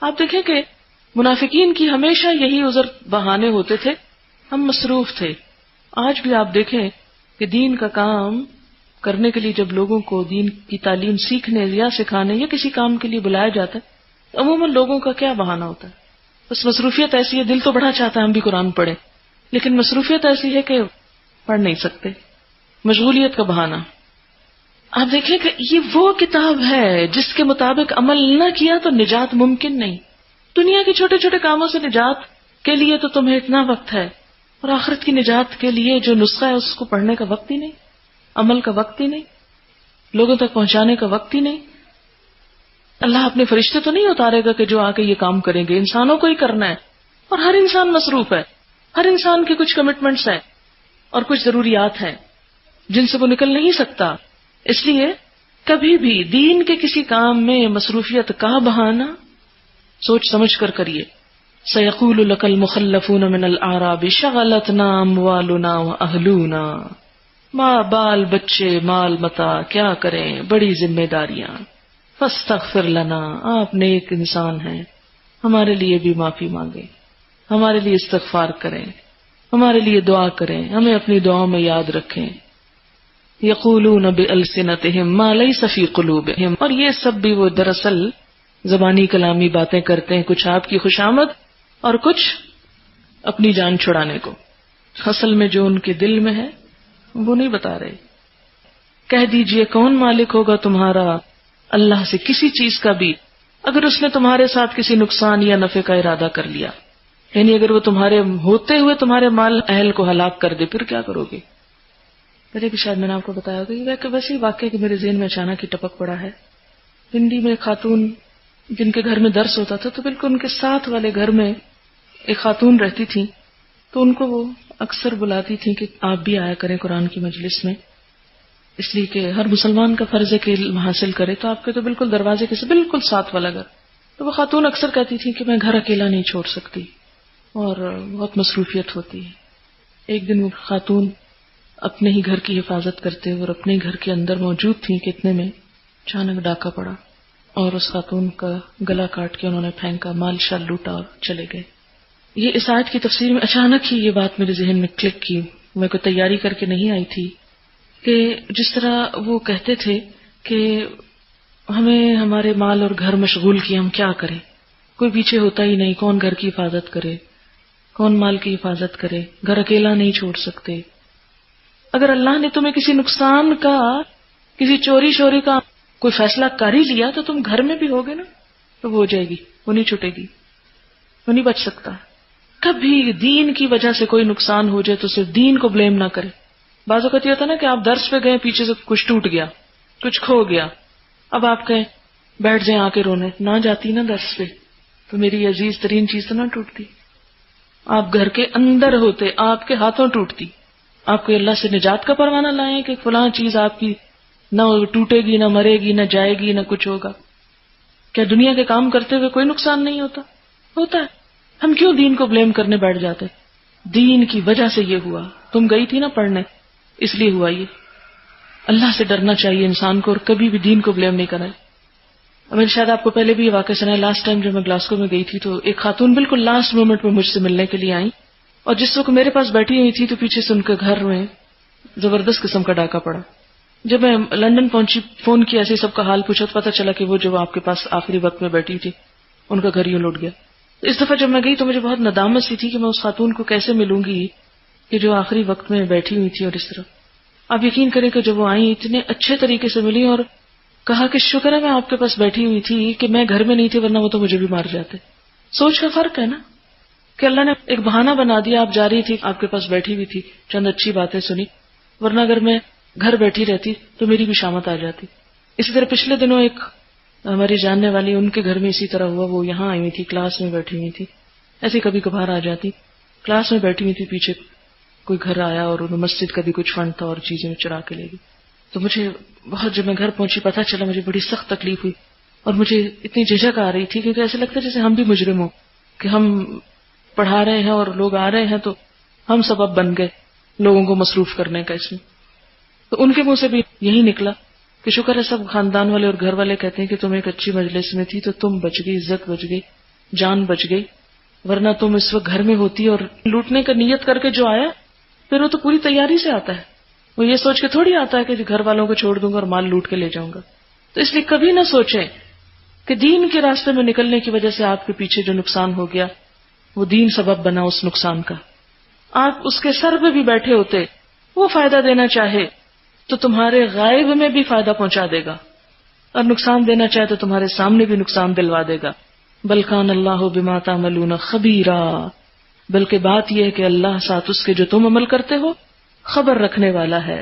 آپ دیکھیں کہ منافقین کی ہمیشہ یہی عذر بہانے ہوتے تھے، ہم مصروف تھے. آج بھی آپ دیکھیں کہ دین کا کام کرنے کے لیے جب لوگوں کو دین کی تعلیم سیکھنے یا سکھانے یا کسی کام کے لیے بلایا جاتا ہے، عموماً لوگوں کا کیا بہانہ ہوتا ہے؟ بس مصروفیت ایسی ہے، دل تو بڑا چاہتا ہے ہم بھی قرآن پڑھیں، لیکن مصروفیت ایسی ہے کہ پڑھ نہیں سکتے، مشغولیت کا بہانہ. آپ دیکھیں کہ یہ وہ کتاب ہے جس کے مطابق عمل نہ کیا تو نجات ممکن نہیں. دنیا کے چھوٹے چھوٹے کاموں سے نجات کے لیے تو تمہیں اتنا وقت ہے، اور آخرت کی نجات کے لیے جو نسخہ ہے اس کو پڑھنے کا وقت ہی نہیں، عمل کا وقت ہی نہیں، لوگوں تک پہنچانے کا وقت ہی نہیں. اللہ اپنے فرشتے تو نہیں اتارے گا کہ جو آ کے یہ کام کریں گے، انسانوں کو ہی کرنا ہے. اور ہر انسان مصروف ہے، ہر انسان کی کچھ کمٹمنٹس ہیں اور کچھ ضروریات ہیں جن سے وہ نکل نہیں سکتا. اس لیے کبھی بھی دین کے کسی کام میں مصروفیت کا بہانہ سوچ سمجھ کر کریے. سَيَقُولُ لَكَ الْمُخَلَّفُونَ مِنَ الْأَعْرَابِ شَغَلَتْنَا أَمْوَالُنَا وَأَهْلُونَا. ماں بال بچے مال متا کیا کریں، بڑی ذمہ داریاں. فَاسْتَغْفِرْ لَنَا، آپ نیک انسان ہیں، ہمارے لیے بھی معافی مانگیں، ہمارے لیے استغفار کریں، ہمارے لیے دعا کریں، ہمیں اپنی دعاؤں میں یاد رکھیں. یقولون بألسنتہم ما لیس فی قلوبہم، اور یہ سب بھی وہ دراصل زبانی کلامی باتیں کرتے ہیں، کچھ آپ کی خوشامد اور کچھ اپنی جان چھڑانے کو. اصل میں جو ان کے دل میں ہے وہ نہیں بتا رہے. کہہ دیجئے کون مالک ہوگا تمہارا اللہ سے کسی چیز کا بھی اگر اس نے تمہارے ساتھ کسی نقصان یا نفع کا ارادہ کر لیا، یعنی اگر وہ تمہارے ہوتے ہوئے تمہارے مال اہل کو ہلاک کر دے، پھر کیا کرو گے؟ پہلے بھی شاید میں نے آپ کو بتایا ہوگا کہ ویسے ہی واقعہ کہ میرے ذہن میں اچانک ہی ٹپک پڑا ہے. ہندی میں ایک خاتون جن کے گھر میں درس ہوتا تھا، تو بالکل ان کے ساتھ والے گھر میں ایک خاتون رہتی تھی، تو ان کو وہ اکثر بلاتی تھی کہ آپ بھی آیا کریں قرآن کی مجلس میں، اس لیے کہ ہر مسلمان کا فرض ہے کہ علم حاصل کرے. تو آپ کے تو بالکل دروازے کے سے بالکل ساتھ والا گھر. تو وہ خاتون اکثر کہتی تھی کہ میں گھر اکیلا نہیں چھوڑ سکتی اور بہت مصروفیت ہوتی ہے. ایک دن وہ خاتون اپنے ہی گھر کی حفاظت کرتے اور اپنے گھر کے اندر موجود تھیں کہ اتنے میں اچانک ڈاکہ پڑا اور اس خاتون کا گلا کاٹ کے انہوں نے پھینکا، مال شال لوٹا اور چلے گئے. یہ اس آیت کی تفسیر میں اچانک ہی یہ بات میرے ذہن میں کلک کی. میں کوئی تیاری کر کے نہیں آئی تھی کہ جس طرح وہ کہتے تھے کہ ہمیں ہمارے مال اور گھر مشغول کیے، ہم کیا کریں، کوئی پیچھے ہوتا ہی نہیں، کون گھر کی حفاظت کرے، کون مال کی حفاظت کرے، گھر اکیلا نہیں چھوڑ سکتے. اگر اللہ نے تمہیں کسی نقصان کا، کسی چوری شوری کا کوئی فیصلہ کر ہی لیا تو تم گھر میں بھی ہوگے نا، تو وہ ہو جائے گی، وہ نہیں چھٹے گی، وہ نہیں بچ سکتا. کبھی دین کی وجہ سے کوئی نقصان ہو جائے تو صرف دین کو بلیم نہ کرے. بعض اوقات یہ ہوتا نا کہ آپ درس پہ گئے، پیچھے سے کچھ ٹوٹ گیا، کچھ کھو گیا، اب آپ کہیں بیٹھ جائیں آ کے رونے، نہ جاتی نا درس پہ تو میری عزیز ترین چیز تو نہ ٹوٹتی. آپ گھر کے اندر ہوتے، آپ کے ہاتھوں ٹوٹتی. آپ کو اللہ سے نجات کا پروانہ لائیں کہ فلاں چیز آپ کی نہ ٹوٹے گی، نہ مرے گی، نہ جائے گی، نہ کچھ ہوگا. کیا دنیا کے کام کرتے ہوئے کوئی نقصان نہیں ہوتا؟ ہوتا ہے. ہم کیوں دین کو بلیم کرنے بیٹھ جاتے؟ دین کی وجہ سے یہ ہوا، تم گئی تھی نا پڑھنے، اس لیے ہوا یہ. اللہ سے ڈرنا چاہیے انسان کو اور کبھی بھی دین کو بلیم نہیں کرنا. میں نے شاید آپ کو پہلے بھی یہ واقعہ سنا ہے. لاسٹ ٹائم جب میں گلاسکو میں گئی تھی تو ایک خاتون بالکل لاسٹ مومنٹ میں مجھ سے ملنے کے لیے آئی، اور جس وقت میرے پاس بیٹھی ہوئی تھی تو پیچھے سے ان کے گھر میں زبردست قسم کا ڈاکہ پڑا. جب میں لندن پہنچی، فون کیا، ایسے سب کا حال پوچھا تو پتا چلا کہ وہ جو آپ کے پاس آخری وقت میں بیٹھی تھی ان کا گھر یوں لوٹ گیا. اس دفعہ جب میں گئی تو مجھے بہت ندامت سی تھی کہ میں اس خاتون کو کیسے ملوں گی کہ جو آخری وقت میں بیٹھی ہوئی تھی. اور اس طرح آپ یقین کریں کہ جب وہ آئیں اتنے اچھے طریقے سے ملی اور کہا کہ شکر ہے میں آپ کے پاس بیٹھی ہوئی تھی کہ میں گھر میں نہیں تھی ورنہ وہ تو مجھے بھی مار جاتے. سوچ کا فرق ہے نا کہ اللہ نے ایک بہانہ بنا دیا، آپ جا رہی تھی، آپ کے پاس بیٹھی ہوئی تھی، چند اچھی باتیں سنی، ورنہ اگر میں گھر بیٹھی رہتی تو میری بھی شامت آ جاتی. اسی طرح پچھلے دنوں ایک ہماری جاننے والی، ان کے گھر میں اسی طرح ہوا. وہ یہاں آئی ہوئی تھی، کلاس میں بیٹھی ہوئی تھی، ایسے کبھی کبھار آ جاتی، کلاس میں بیٹھی ہوئی تھی، پیچھے کوئی گھر آیا اور انہوں مسجد کا بھی کچھ فنڈ تھا اور چیزیں چرا کے لے گئی. تو مجھے بہت، جب میں گھر پہنچی پتہ چلا، مجھے بڑی سخت تکلیف ہوئی اور مجھے اتنی جھجک آ رہی تھی کیونکہ ایسے لگتا ہے جیسے ہم بھی مجرم ہوں کہ ہم پڑھا رہے ہیں اور لوگ آ رہے ہیں تو ہم سبب بن گئے لوگوں کو مصروف کرنے کا اس میں. تو ان کے منہ سے بھی یہی نکلا کہ شکر ہے سب خاندان والے اور گھر والے کہتے ہیں کہ تم ایک اچھی مجلس میں تھی تو تم بچ گئی، عزت بچ گئی. جان بچ گئی، ورنہ تم اس وقت گھر میں ہوتی اور لوٹنے کا نیت کر کے جو آیا پھر وہ تو پوری تیاری سے آتا ہے، وہ یہ سوچ کے تھوڑی آتا ہے کہ گھر والوں کو چھوڑ دوں گا اور مال لوٹ کے لے جاؤں گا. تو اس لیے کبھی نہ سوچیں کہ دین کے راستے میں نکلنے کی وجہ سے آپ کے پیچھے جو نقصان ہو گیا وہ دین سبب بنا اس نقصان کا. آپ اس کے سر پہ بھی بیٹھے ہوتے، وہ فائدہ دینا چاہے تو تمہارے غائب میں بھی فائدہ پہنچا دے گا، اور نقصان دینا چاہے تو تمہارے سامنے بھی نقصان دلوا دے گا. بل کان اللہ بما تعملون خبیرا، بلکہ بات یہ ہے کہ اللہ ساتھ اس کے جو تم عمل کرتے ہو خبر رکھنے والا ہے.